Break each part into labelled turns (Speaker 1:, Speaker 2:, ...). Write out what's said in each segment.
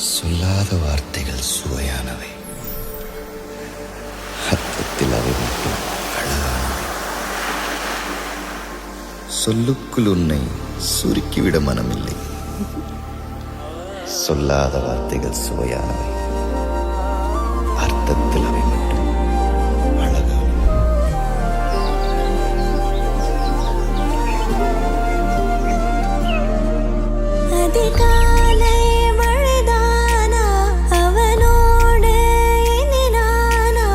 Speaker 1: சொல்லாத வார்த்தைகள் சுவையானவை, அர்த்தத்தில் அவை மட்டும் அழகானவை. சொல்லுக்குள் உன்னை சுருக்கிவிட மனமில்லை. சொல்லாத வார்த்தைகள் சுவையானவை, அர்த்தத்தில் அவை மட்டும் அழகானவை.
Speaker 2: அதிகாலை மழைதானா, அவனோடு இனி நானா?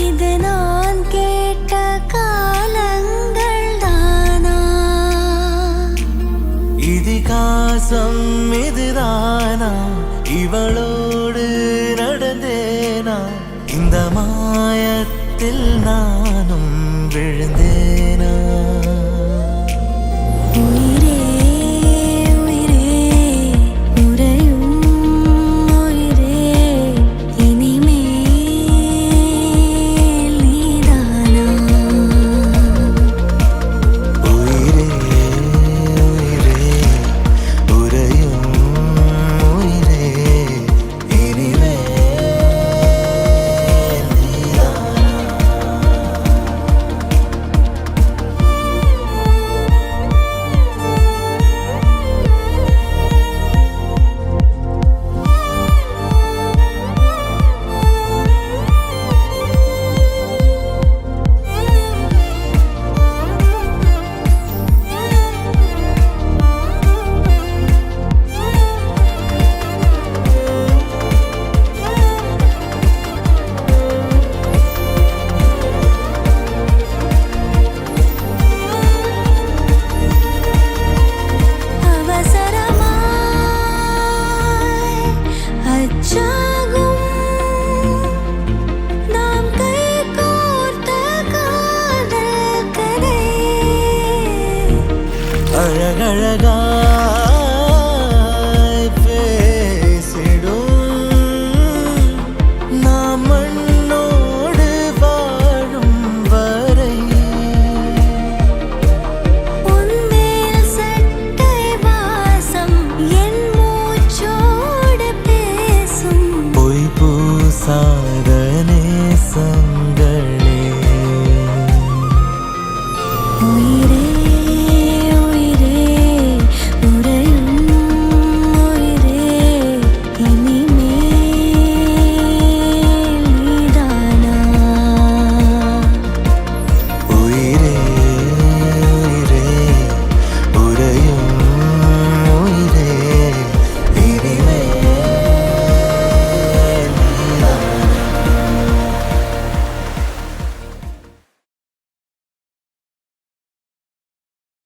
Speaker 2: இது நான் கேட்ட காலங்கள் தானா?
Speaker 3: இதிகாசம் இதுதானா, இவளோடு நடந்தேனா? இந்த மாயத்தில் நானும் விழுந்தேனா?
Speaker 2: உயிரே உயிரே உறையும் உயிரே, இனிமேல் நீதானா?
Speaker 3: உயிரே உயிரே உறையும் உயிரே, இனிமேல் நீதானா?
Speaker 2: அவசரமாய் அச்சாகும் நாம் கைகோர்த்த காதல் கதை.
Speaker 3: அழகழகா